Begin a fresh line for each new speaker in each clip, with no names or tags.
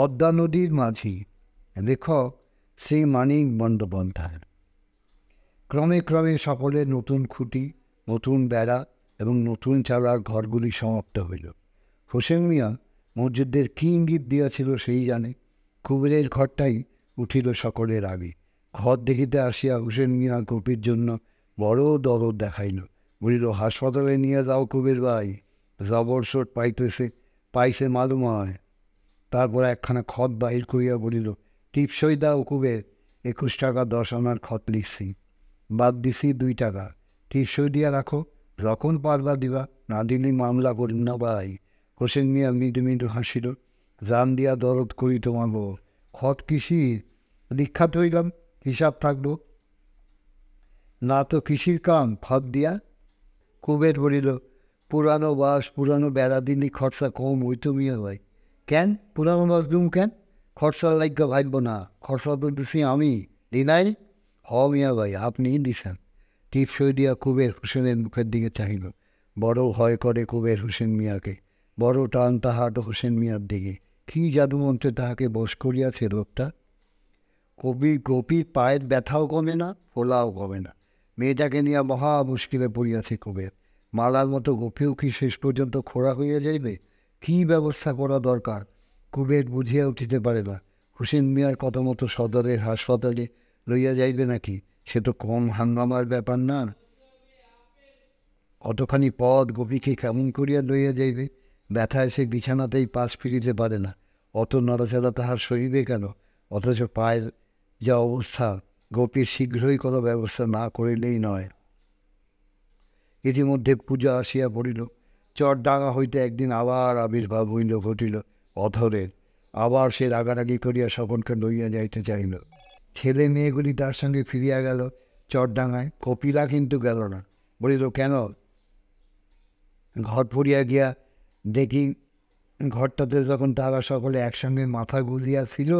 পদ্মা নদীর মাঝি, লেখক শ্রী মানিক বন্দ্যোপাধ্যায়। ক্রমে ক্রমে সকলের নতুন খুঁটি, নতুন বেড়া এবং নতুন চালার ঘরগুলি সমাপ্ত হইল। হোসেন মিয়া মসজিদদের কী ইঙ্গিত দিয়াছিল সেই জানে। কুবেরের ঘরটাই উঠিল সকলের আগে। ঘর দেখিতে আসিয়া হোসেন মিয়া গোপীর জন্য বড় দরদ দেখাইল। বলিল, হাসপাতালে নিয়ে যাও কুবের ভাই, জবর শোট পাইছে মালুম হয়। তারপর একখানা খত বাহির করিয়া বলিল, টিপসই দাও কুবের, 21 টাকা 10 আনার খত লিখছি, বাদ দিছি 2 টাকা, টিপসই দিয়া রাখো, যখন পারবা দিবা, না দিলে মামলা করিম না ভাই। হোসেন মিয়া মৃদু মৃদু হাসিল। জান দিয়া দরদ করি তোমাগো, খত কিসির, দীক্ষাত হইলাম, হিসাব থাকবো না তো কিসির কাম ফাঁদ দিয়া। কুবের বলিল, পুরানো বাস পুরানো বেড়া দিলি খরচা কম হইতো মিয়া ভাই। কেন পুরানো বাস দুম কেন? খরচা লাগ্য ভাইব না, খরচা তো দিছি আমি, দিনাই? হ মিয়া ভাই, আপনিই দিছেন। টিপসই দিয়া কুবের হোসেনের মুখের দিকে চাহিল। বড় ভয় করে কুবের হোসেন মিয়াকে, বড় টান তাহাট হোসেন মিয়ার দিকে। কী জাদুমন্ত্রে তাহাকে বশ করিয়াছে লোকটা। গোপীর পায়ের ব্যথাও কমে না, ফোলাও কমে না। মেয়েটাকে নিয়ে মহা মুশকিলে পড়িয়াছে কুবের। মালার মতো গোপীও কি শেষ পর্যন্ত খোড়া হইয়া যাইবে? কী ব্যবস্থা করা দরকার কুবের বুঝিয়া উঠিতে পারে না। হোসেন মিয়ার কত মতো সদরের হাসপাতালে লইয়া যাইবে নাকি, সে তো কম হাঙ্গামার ব্যাপার না। অতখানি পথ গোপীকে কেমন করিয়া লইয়া যাইবে? ব্যথায় সে বিছানাতেই পাশ ফিরিতে পারে না। অত নড়াচড়া তাহার সহিবে কেন? অথচ পায়ের যা অবস্থা, গোপীর শীঘ্রই কোনো ব্যবস্থা না করিলেই নয়। ইতিমধ্যে পূজা আসিয়া পড়িল। চরডাঙ্গা হইতে একদিন আবার আবির্ভাব ঘটিল অধরের। আবার সে রাগারাগি করিয়া সকলকে লইয়া যাইতে চাইল। ছেলে মেয়েগুলি তার সঙ্গে ফিরিয়া গেল চরডাঙ্গায়। কপিলা কিন্তু গেল না। বলিল, কেন? ঘর পড়িয়া গিয়া দেখি ঘরটাতে যখন তারা সকলে একসঙ্গে মাথা গুঁজিয়াছিল,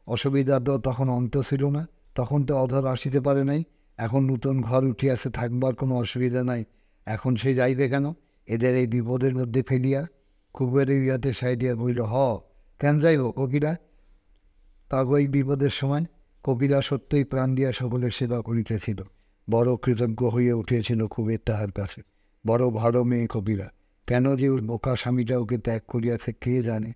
অসুবিধা তো তখন অন্ত ছিল না, তখন তো অধর আসিতে পারে নাই। এখন নূতন ঘর উঠিয়াছে, থাকবার কোনো অসুবিধা নাই, এখন সে যাইবে কেন এদের এই বিপদের মধ্যে ফেলিয়া? কুবের ইয়াতে সাইডিয়া বলিল, কেন যাইব কপিলা? তাগো এই বিপদের সময় কপিলা সত্যই প্রাণ দিয়া সকলের সেবা করিতেছিল। বড় কৃতজ্ঞ হইয়া উঠিয়াছিল কুবের তাহার কাছে। বড় ভালো মেয়ে কপিলা। কেন যে ওর বোকা স্বামীটা ওকে ত্যাগ করিয়াছে কে জানে।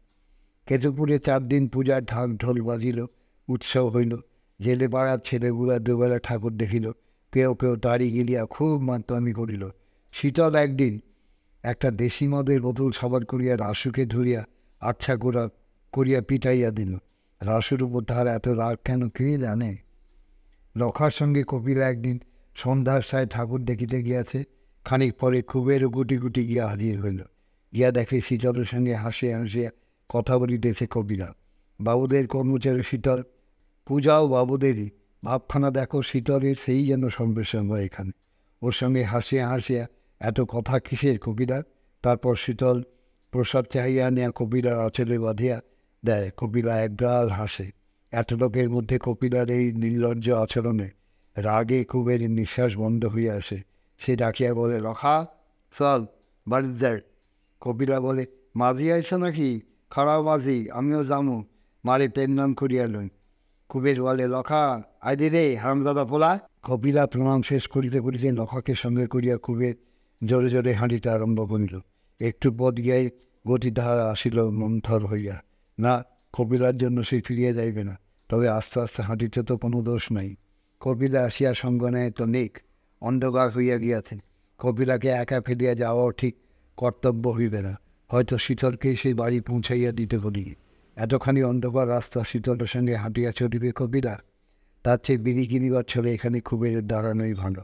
কেতুপুরে 4 দিন পূজার ঢাক ঢোল বাজিল, উৎসব হইল। জেলে পাড়ার ছেলেগুলা দুবেলা ঠাকুর দেখিল। কেউ কেউ তাড়ি গিলিয়া খুব মাতলামি করিল। শীতল একদিন একটা দেশি মদের বোতল সবার করিয়া রাসুকে ধরিয়া আচ্ছা করিয়া পিটাইয়া দিল। রাসুর উপর তাহার এত রাগ কেন কে জানে। লখার সঙ্গে কপিলা একদিন সন্ধ্যার সায় ঠাকুর দেখিতে গিয়াছে। খানিক পরে খুবের গুটি গুটি গিয়া হাজির হইল। গিয়া দেখে শীতলের সঙ্গে হাসিয়া হাসিয়া কথা বলিতেছে কপিলা। বাবুদের কর্মচারী শীতল, পূজাও বাবুদেরই। ভাবখানা দেখো, শীতলের সেই যেন সর্বেসঙ্গ এখানে। ওর সঙ্গে হাসিয়া হাসিয়া এত কথা কিসের কপিলা? তারপর শীতল প্রসাদ চাহিয়া নেয়া কপিলার আঁচলে বাঁধিয়া দেয়। কপিলা একগাল হাসে। এত লোকের মধ্যে কপিলার এই নির্লজ্জ আচরণে রাগে কুবের নিঃশ্বাস বন্ধ হইয়া আসে। সে ডাকিয়া বলে, রখা চল বাড়ির যাই। কপিলা বলে, মাঝি আইস নাকি? খারাপ মাঝি, আমিও যামু, মারে পেন নাম করিয়া লই। কুবের বলে, লখা আইদি রে হারামজাদা পোলা। কপিলা প্রণাম শেষ করিতে করিতে লখাকে সঙ্গে করিয়া কুবের জোরে জোরে হাঁটিতে আরম্ভ করিল। একটু পথ গিয়াই গতি তাহার আসিল মন্থর হইয়া। না, কপিলার জন্য সে ফিরিয়া যাইবে না, তবে আস্তে আস্তে হাঁটিতে তো কোনো দোষ নাই। কপিলা আসিয়া সঙ্গ নেয় তো নেক, অন্ধকার হইয়া গিয়াছে। কপিলাকে একা ফেলিয়া যাওয়াও ঠিক কর্তব্য হইবে না। হয়তো শীতলকে সেই বাড়ি পৌঁছাইয়া দিতে বলি। এতখানি অন্ধকার রাস্তা শীতলের সঙ্গে হাঁটিয়া চলিবে কপিলা? তার চেয়ে বিড়ি কিনিবার ছলে এখানে কুবেরের দাঁড়ানোই ভালো।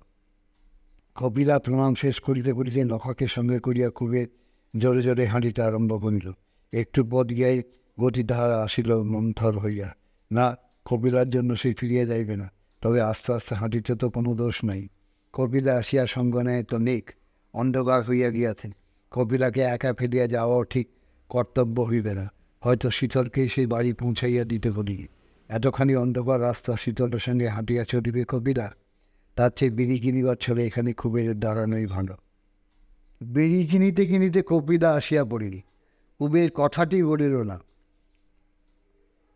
কপিলা প্রণাম শেষ করিতে করিতে লখাকে সঙ্গে করিয়া কুবের জোরে জোরে হাঁটিতে আরম্ভ করিল। একটু পথ গিয়াই গতি তাহার আসিল মন্থর হইয়া। না, কপিলার জন্য সে ফিরিয়া যাইবে না, তবে আস্তে আস্তে হাঁটিতে তো কোনো দোষ নাই। কপিলা আসিয়া সঙ্গ নেয় তো নেক, অন্ধকার হইয়া গিয়াছে। কপিলাকে একা ফেলিয়া যাওয়াও ঠিক কর্তব্য হইবে না। হয়তো শীতলকে সেই বাড়ি পৌঁছাইয়া দিতে বলি। এতখানি অন্ধকার রাস্তা শীতলের সঙ্গে হাঁটিয়া চলিবে কপিলা? তার চেয়ে বিড়ি কিনিবার ছলে এখানে কুবেরের দাঁড়ানোই ভালো। বিড়ি কিনিতে কিনিতে কপিলা আসিয়া পড়িল। কুবের কথাটি বলিল না।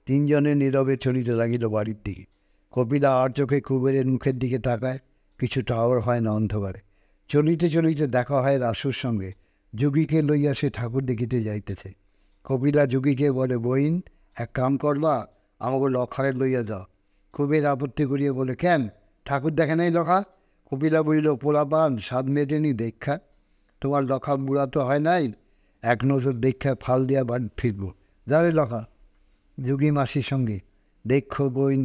তিনজনে নীরবে চলিতে লাগিল বাড়ির দিকে। কপিলা আর চোখে কুবেরের মুখের দিকে তাকায়, কিছু টাওয়ার হয় না অন্ধকারে। চলিতে চলিতে দেখা হয় রাসুর সঙ্গে। যোগীকে লইয়া সে ঠাকুর দেখিতে যাইতেছে। কপিলা যোগীকে বলে, বইন এক কাম করবা, আমাকে লখারে লইয়া যাও। কুবের আপত্তি করিয়া বলে, কেন ঠাকুর দেখে নাই লখা? কপিলা বলিল, পোলাপান স্বাদ মেটেনি দেখা, তোমার লখা বুড়া তো হয় নাই, এক নজর দেখা ফাল দিয়া বাড়ি ফিরব। যারে লখা। যোগী মাসির সঙ্গে, দেখো বইন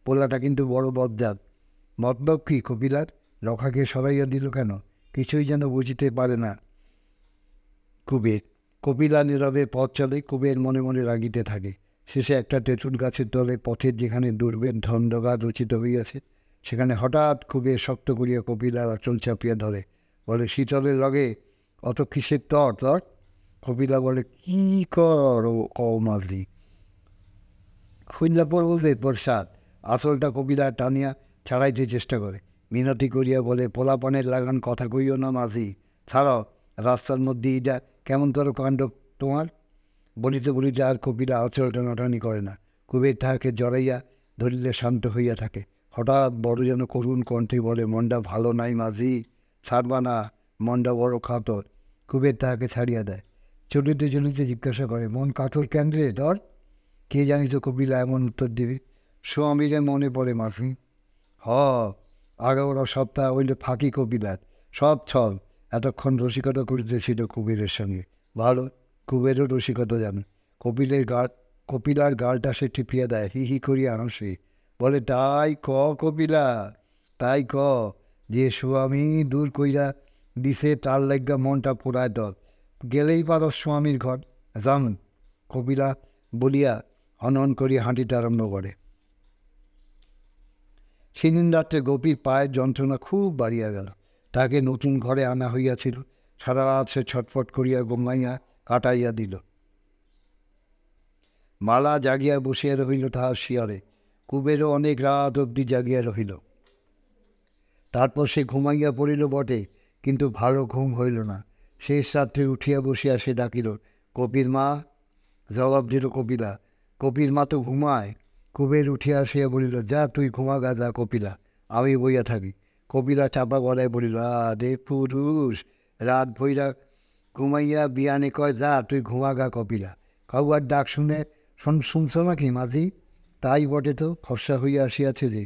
পোলাটা কিন্তু বড় বজ্জাত। মতলব কি কপিলার? লখাকে সরাইয়া দিল কেন? কিছুই যেন বুঝিতে পারে না কুবের। কপিলা নীরবে পথ চলে, কুবের মনে মনে রাগিতে থাকে। শেষে একটা তেঁতুল গাছের তলে পথের যেখানে দুর্বের ধন্দগার রচিত হইয়াছে, সেখানে হঠাৎ কুবের শক্ত করিয়া কপিলার আঁচল চাপিয়া ধরে, বলে, শীতলের লগে অত কিসের তর তর? কপিলা বলে, কি কর মারলি? খুললা পড়বতে প্রসাদ। আসলটা কপিলা টানিয়া ছাড়াইতে চেষ্টা করে, মিনতি করিয়া বলে, পোলাপানের লাগান কথা কইও না মাঝি, ছাড়াও। রাস্তার মধ্যে এটা কেমন তোর কাণ্ড তোমার? বলিতে বলিতে আর কপিলা আঁচল টানাটানি করে না। কুবের তাহাকে জড়াইয়া ধরিলে শান্ত হইয়া থাকে। হঠাৎ বড় যেন করুণ কণ্ঠে বলে, মনটা ভালো নাই মাঝি, ছাড়বা না, মনটা বড় কাতর। কুবের তাহাকে ছাড়িয়া দেয়। চলিতে চলিতে জিজ্ঞাসা করে, মন কাতর কেন রে ধর? কে জানি তো কপিলা এমন উত্তর দিবে। স্বামীরে মনে পড়ে মাসি। হ, আগাগোড়া সপ্তাহ হইলে ফাঁকি কপিলার, সব ছল। এতক্ষণ রসিকতা করিতেছিল কুবেরের সঙ্গে। ভালো, কুবেরও রসিকতা জানে। কপিলার গালটা সে টিপিয়া দেয়, হি হি করিয়া হাসে। বলে, তাই ক কপিলা, তাই ক, যে স্বামী দূর কইরা দিছে তার লাগ্গা মনটা পোড়ায় দর। গেলেই পারো স্বামীর ঘর, যান। কপিলা বলিয়া হনন করিয়া হাঁটিতে আরম্ভ করে। সেদিন রাত্রে গোপীর পায়ের যন্ত্রণা খুব বাড়িয়া গেল। তাকে নতুন ঘরে আনা হইয়াছিল। সারা রাত সে ছটফট করিয়া ঘুমাইয়া কাটাইয়া দিল। মালা জাগিয়া বসিয়া রহিল তাহার শিয়রে। কুবেরও অনেক রাত অবধি জাগিয়া রহিল। তারপর সে ঘুমাইয়া পড়িল বটে, কিন্তু ভালো ঘুম হইল না। শেষ রাত্রে উঠিয়া বসিয়া সে ডাকিল, কপির মা। জবাব দিল কপিলা, কপির মা তো ঘুমায়। কুবের উঠিয়া আসিয়া বলিল, যা তুই ঘুমাগা যা কপিলা, আমি বইয়া থাকি। কপিলা চাপা গলায় বলিল, রে পুরুষ, রাত ভইরা ঘুমাইয়া বিয়ানে কয়, যা তুই ঘুমাগা কপিলা। কাউয়ার ডাক শুনছ নাকি মাঝি? তাই বটে তো, ফর্সা হইয়া আসিয়াছে যে।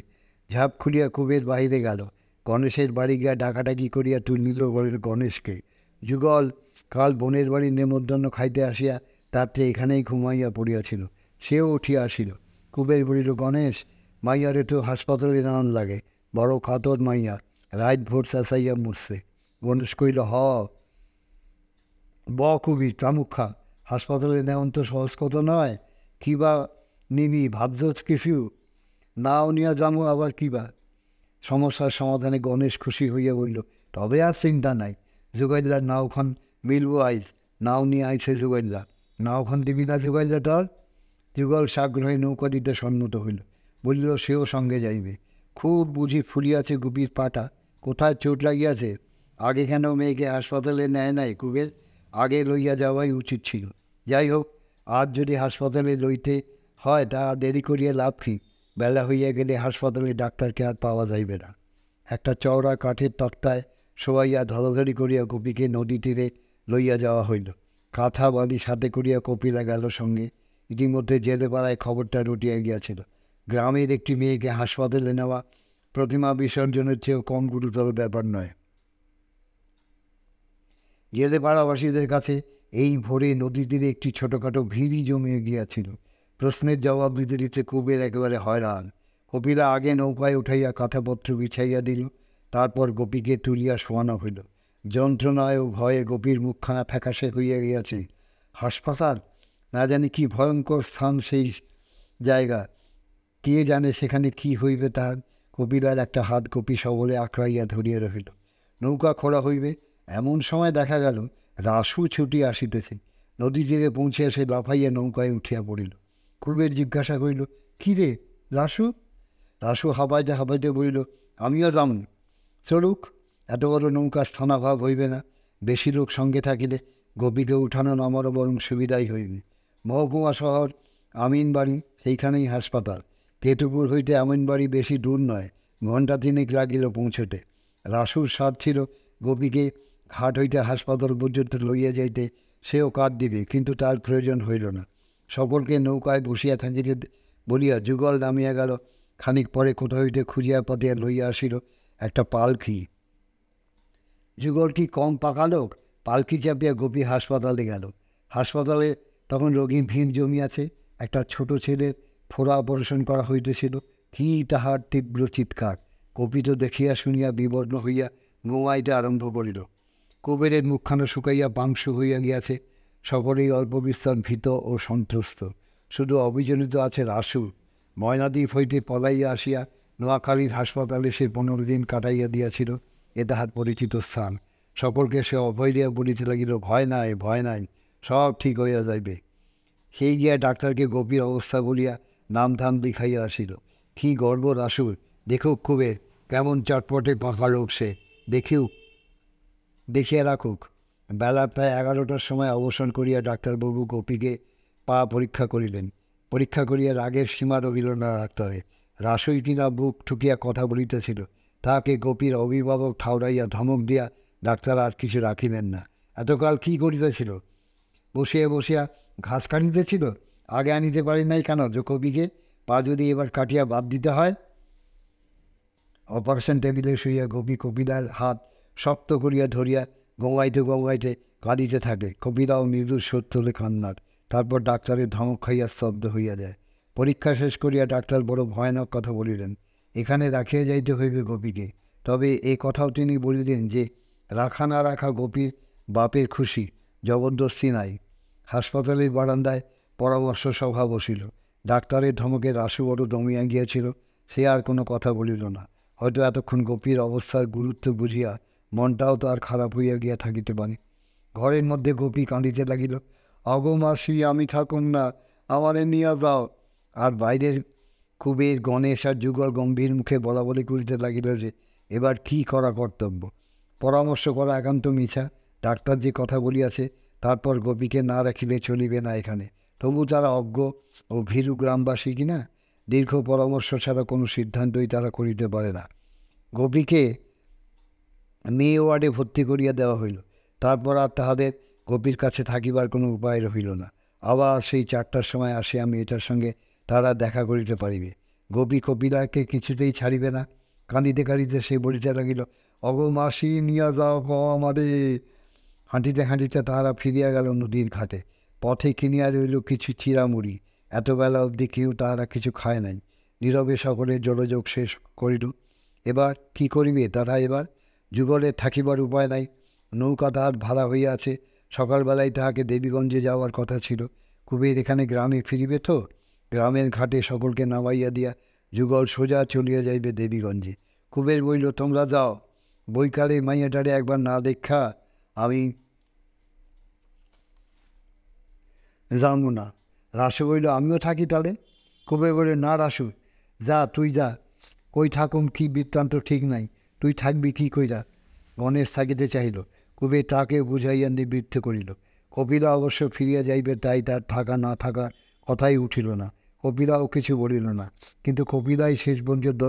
ঝাঁপ খুলিয়া কুবের বাহিরে গেল। গণেশের বাড়ি গিয়া ডাকাডাকি করিয়া তুলিল বলিল গণেশকে। যুগল কাল বোনের বাড়ির নেমন্তন্ন খাইতে আসিয়া রাত্রে এখানেই ঘুমাইয়া পড়িয়াছিল। সেও উঠিয়া আসিল। কুবের বলিল, গণেশ, মাইয়ারে তো হাসপাতালে নান লাগে, বড় কাতর মাইয়া, রাত ভোর চেঁচাইয়া মরছে। গণেশ কইল, কুবির তামুক খা, হাসপাতালে নেওয়ান তো সহজ কথা নয়। কী বা নিবি ভাবছ কিছু? নাও নিয়া যাবো আবার কী বা? সমস্যার সমাধানে গণেশ খুশি হইয়া বলল, তবে আর চিন্তা নাই, জুগাইল্লার নাওখান মিলবো আইজ। নাও নিয়ে আইছে জুগাইল্লা। নাওখান দিবি না জুগাইল্লা তোর? যুগল সাগ্রহে নৌকা দিতে সম্মত হইল। বলিল, সেও সঙ্গে যাইবে। খুব বুঝি ফুলিয়াছে গুপির পাটা, কোথায় চোট লাগিয়াছে? আগে কেন মেয়েকে হাসপাতালে নেয় নাই কুবের? আগে লইয়া যাওয়াই উচিত ছিল। যাই হোক, আজ যদি হাসপাতালে লইতে হয় তা দেরি করিয়া লাভ কি? বেলা হইয়া গেলে হাসপাতালে ডাক্তারকে আর পাওয়া যাইবে না। একটা চওড়া কাঠের তক্তায় শোয়াইয়া ধরাধরি করিয়া কপিকে নদী তীরে লইয়া যাওয়া হইল। কাঁথা বালি সাথে করিয়া কপিলা গেল সঙ্গে। ইতিমধ্যে জেলে পাড়ায় খবরটা রটিয়া গিয়াছিল। গ্রামের একটি মেয়েকে হাসপাতালে নেওয়া প্রতিমা বিসর্জনের চেয়েও কম গুরুতর ব্যাপার নয়। জেলে পাড়াবাসীদের কাছে এই ভোরে নদী তীরে একটি ছোটোখাটো ভিড়ি জমিয়ে গিয়াছিল। প্রশ্নের জবাব দিতে দিতে কুবের একেবারে হয়রান। কপিলা আগে নৌকায় উঠাইয়া কাঁথাপত্র বিছাইয়া দিল। তারপর গোপীকে তুলিয়া শোয়ানো হইল। যন্ত্রণায় ও ভয়ে গোপীর মুখখানা ফ্যাকাশে হইয়া গিয়াছে। হাসপাতাল, না জানি কি ভয়ঙ্কর স্থান সেই জায়গা, কে জানে সেখানে কি হইবে তার। কপিলার একটা হাত গোপী সবলে আঁকড়াইয়া ধরিয়া রহিল। নৌকা খোলা হইবে এমন সময় দেখা গেল রাসু ছুটিয়া আসিতেছে। নদী তীরে পৌঁছিয়া সে লাফাইয়া নৌকায় উঠিয়া পড়িল। কুবের জিজ্ঞাসা করিল, কী রে রাসু? রাসু হাবাইতে হাবাইতে বলিল, আমিও যাম। চলুক, এত বড় নৌকা স্থানাভাব হইবে না। বেশি লোক সঙ্গে থাকিলে গোপীকে উঠানো নামারও বরং সুবিধাই হইবে। মহকুমা শহর আমিনবাড়ি, সেইখানেই হাসপাতাল। কেতুপুর হইতে আমিনবাড়ি বেশি দূর নয়, ঘণ্টা তিনেক লাগিল পৌঁছতে। রাসুর সাধ ছিল গোপীকে ঘাট হইতে হাসপাতাল পর্যন্ত লইয়া যাইতে, সেও কাঁদ দিবে, কিন্তু তার প্রয়োজন হইল না। সকলকে নৌকায় বসিয়া থাকিতে বলিয়া যুগল নামিয়া গেল। খানিক পরে কোথা হইতে খুঁজিয়া পাতিয়া লইয়া আসিল একটা পালকি। যুগল কি কম পাকা লোক? পালকি চাপিয়া গোপী হাসপাতালে গেল। হাসপাতালে তখন রোগীর ভিড় জমিয়াছে। একটা ছোট ছেলের ফোড়া অপারেশন করা হইতেছিল। কি তাহার তীব্র চিৎকার! কপিত দেখিয়া শুনিয়া বিবর্ণ হইয়া ঘুমাইতে আরম্ভ করিল। কুবেরের মুখখানা শুকাইয়া পাংশু হইয়া গিয়াছে। সকলেই অল্প বিস্তর ভীত ও সন্ত্রস্ত। শুধু অবিচলিত আছে রাসু। ময়নাদ্বীপ হইতে পলাইয়া আসিয়া নোয়াখালীর হাসপাতালে সে 15 দিন কাটাইয়া দিয়াছিল। এ তাহার পরিচিত স্থান। সকলকে সে অভয় দিয়া বলিতে লাগিল, ভয় নাই, ভয় নাই, সব ঠিক হইয়া যাইবে। সেই গিয়া ডাক্তারকে গোপীর অবস্থা বলিয়া নাম ধাম দেখাইয়া আসিল। কি গর্ব রাসুর! দেখুক কুবের, কেমন চটপটে পাকা লোক সে। দেখিয়া রাখুক। বেলা প্রায় 11টার সময় অবসান করিয়া ডাক্তারবাবু গোপীকে পা পরীক্ষা করিলেন। পরীক্ষা করিয়া রাগের সীমা রহিল না ডাক্তারে। রাসুই কিনা বুক ঠুকিয়া কথা বলিতেছিল, তাহাকে গোপীর অভিভাবক ঠাউরাইয়া ধমক দিয়া ডাক্তার আর কিছু রাখিলেন না। এতকাল কি করিতেছিল? বসিয়া বসিয়া ঘাস কাটিতেছিল। আগে আনিতে পারি নাই কেন যে কবিকে? পা যদি এবার কাটিয়া বাদ দিতে হয়। অপারেশন টেবিলে শুইয়া গোপী কপিলার হাত শক্ত করিয়া ধরিয়া গঙ্গাইতে কাঁদিতে থাকে। কপিলাও মৃদু স্বর তোলে কান্নার। তারপর ডাক্তারের ধমক খাইয়া স্তব্ধ হইয়া যায়। পরীক্ষা শেষ করিয়া ডাক্তার বড় ভয়ানক কথা বলিলেন, এখানে রাখিয়া যাইতে হইবে গোপীকে। তবে এ কথাও তিনি বলিলেন যে রাখা না রাখা গোপীর বাপের খুশি, জবরদস্তি নাই। হাসপাতালের বারান্দায় পরামর্শ সভা বসিল। ডাক্তারের ধমকে রাসু বড় দমিয়া গিয়াছিল। সে আর কোনো কথা বলিল না। হয়তো এতক্ষণ গোপীর অবস্থার গুরুত্ব বুঝিয়া মনটাও তো আর খারাপ হইয়া গিয়া থাকিতে পারে। ঘরের মধ্যে গোপী কাঁদিতে লাগিল, অগো মাসি, আমি থাকুন না, আমারে নিয়া যাও। আর বাইরের কুবের, গণেশ আর যুগল গম্ভীর মুখে বলা বলি করিতে লাগিল যে এবার কি করা কর্তব্য। পরামর্শ করা একান্ত মিছা। ডাক্তার যে কথা বলিয়াছে, তারপর গোপীকে না রাখিলে চলিবে না এখানে। তবু তারা অজ্ঞ ও ভীরু গ্রামবাসী কিনা, দীর্ঘ পরামর্শ ছাড়া কোনো সিদ্ধান্তই তারা করিতে পারে না। গোপীকে মেয়ে ওয়ার্ডে ভর্তি করিয়া দেওয়া হইল। তারপর আর তাহাদের গোপীর কাছে থাকিবার কোনো উপায় রহিল না। আবার সেই 4টার সময় আসিয়া মেয়েটার সঙ্গে তারা দেখা করিতে পারিবে। গোপী কপিলাকে কিছুতেই ছাড়িবে না। কাঁদিতে কাঁদিতে সে বলিতে লাগিল, অগো মাসি, নিয়া যাও আমারে। হাঁটিতে হাঁটিতে তাহারা ফিরিয়া গেল নদীর ঘাটে। পথে কিনিয়া রইল কিছু চিরামুড়ি। এত বেলা অবধি কেউ তাহারা কিছু খায় নাই। নীরবে সকলের জলযোগ শেষ করিল। এবার কি করিবে তারা? এবার যুগলের থাকিবার উপায় নাই। নৌকা তাহার ভাড়া হইয়াছে। সকালবেলায় তাহাকে দেবীগঞ্জে যাওয়ার কথা ছিল। কুবের এখানে গ্রামে ফিরিবে তো। গ্রামের ঘাটে সকলকে নামাইয়া দিয়া যুগল সোজা চলিয়া যাইবে দেবীগঞ্জে। কুবের বইল, তোমরা যাও, বৈকালে মাইয়াটারে একবার না দেখা আমি যাবো না। রাসু বইল, আমিও থাকি তাহলে। কুবের বলে, না রাসু, যা, তুই যা। কই থাকুম কি বৃত্তান্ত ঠিক নাই, তুই থাকবি কি কইরা? গণেশ থাকিতে চাহিল। কুবের তাকে বুঝাইয়া নিবৃত্ত করিল। কপিলা অবশ্য ফিরিয়া যাইবে, তাই তার থাকা না থাকা কথাই উঠিল না। কপিলাও কিছু বলিল না। কিন্তু কপিলাই শেষ পর্যন্ত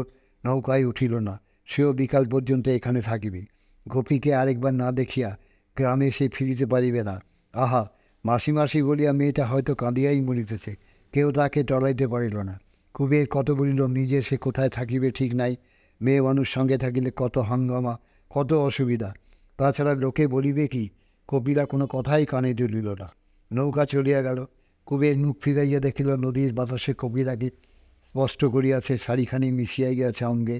নৌকায় উঠিল না। সেও বিকাল পর্যন্ত এখানে থাকিবে। গোপীকে আরেকবার না দেখিয়া গ্রামে সে ফিরিতে পারিবে না। আহা, মাসি মাসি বলিয়া মেয়েটা হয়তো কাঁদিয়াই মরিতেছে। কেউ তাকে টলাইতে পারিল না। কুবের কত বলিল, নিজে সে কোথায় থাকিবে ঠিক নাই। মেয়ে মানুষ সঙ্গে থাকিলে কত হাঙ্গামা, কত অসুবিধা। তাছাড়া লোকে বলিবে কি? কপিলা কোনো কথাই কানে তুলিল না। নৌকা চলিয়া গেল। কুবের মুখ ফিরাইয়া দেখিল নদীর বাতাসে কপিলাকে স্পষ্ট করিয়াছে। শাড়িখানি মিশিয়া গিয়াছে অঙ্গে।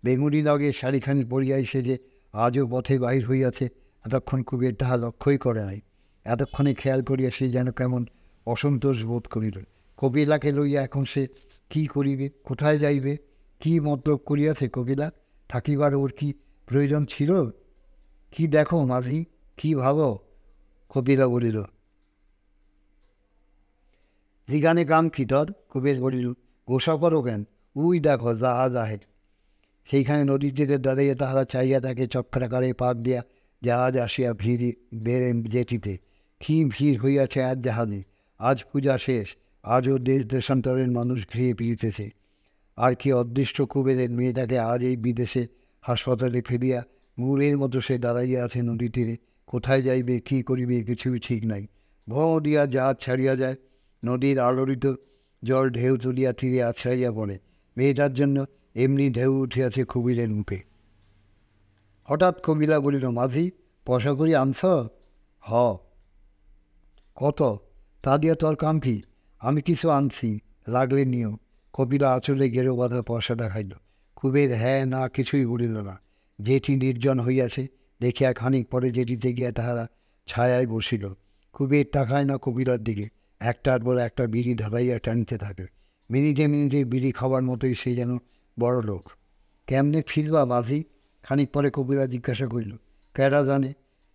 বেগুনি রঙের শাড়িখানি পরিয়াই সে যে আজও পথে বাহির হইয়াছে, এতক্ষণ কুবের তাহা লক্ষ্যই করে নাই। এতক্ষণে খেয়াল করিয়া সে যেন কেমন অসন্তোষ বোধ করিল। কপিলাকে লইয়া এখন সে কি করিবে, কোথায় যাইবে? কি মতলব করিয়াছে কপিলা? থাকিবার ওর কি প্রয়োজন ছিল? কি দেখো মাঝি, কি ভাবো? কপিলা বলিল, জিগানে কাম কি তোর? কুবের বলিল, গোসা করো কেন? উই দেখো জাহাজ আহে। সেইখানে নদীর তীরে দাঁড়িয়ে তাহারা চাইয়া তাকে চক্রাকারে পাক দিয়া জাহাজ আসিয়া ভিড় বেড়ে জেটিতে। কি ভিড় হইয়াছে আজ জাহাজে। আজ পূজা শেষ, আজও দেশ দেশান্তরের মানুষ ঘিরে ফিরিতেছে। আর কি অদৃষ্ট কুবেরের মেয়েটাকে আজ এই বিদেশে হাসপাতালে ফেলিয়া মূরের মতো সে দাঁড়াইয়া আছে নদী তীরে। কোথায় যাইবে, কী করিবে, কিছুই ঠিক নাই। ভোঁ দিয়া জাহাজ ছাড়িয়া যায়, নদীর আলোড়িত জল ঢেউ তুলিয়া তীরে আছড়াইয়া পড়ে। মেয়েটার জন্য এমনি ঢেউ উঠিয়াছে কুবিরের মুখে। হঠাৎ কবিরা বলিল, মাঝি, পয়সা করি আনছ? হ। কত? তা দিয়া তোর কাম কি? আমি কিছু আনছি, লাগলে নিও। কপিলা আঁচলে গেরো বাঁধা পয়সাটা খাইল। কুবের হ্যাঁ না কিছুই বলিল না। জেঠি নির্জন হইয়াছে দেখিয়া খানিক পরে জেঠিতে গিয়া তাহারা ছায়ায় বসিল। কুবের তাকায় না কপিলার দিকে, একটার পর একটা বিড়ি ধরাইয়া টানিতে থাকে। মিনিটে মিনিটে বিড়ি খাওয়ার মতোই সে যেন বড় লোক। কেমনে ফিরবা মাঝি? খানিক পরে কপিলা জিজ্ঞাসা করিল। কেডা জানে।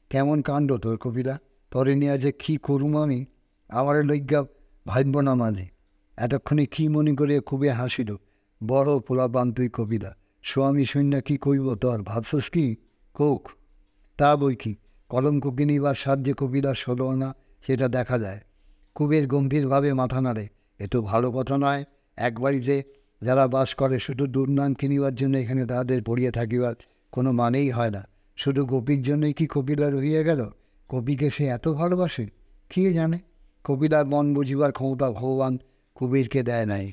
কেমন কাণ্ড তোর কপিলা, তরে নিয়ে যে কী করুম আমি, আমারে লজ্ঞা ভাবব না মাঝে। এতক্ষণে কী মনে করে খুবই হাসিল। বড় পোলাপান তুই কপিলা, স্বামী সৈন্য কী কইব তোর, ভাবছস কি? কোক। তা বই কি, কলঙ্ক কিনিবার সাহায্যে কপিলা ষোলো না, সেটা দেখা যায়। কুবের গম্ভীরভাবে মাথা নাড়ে। এ তো ভালো কথা নয়। এক বাড়িতে যারা বাস করে শুধু দুর্নাম কিনিবার জন্য এখানে তাদের পড়িয়ে থাকিবার কোনো মানেই হয় না। শুধু গোপীর জন্যই কি কপিলা রহিয়া গেল? কপিকে সে এত ভালোবাসে? কে জানে। কপিলার মন বুঝিবার ক্ষমতা ভগবান কুবেরকে দেয় নাই।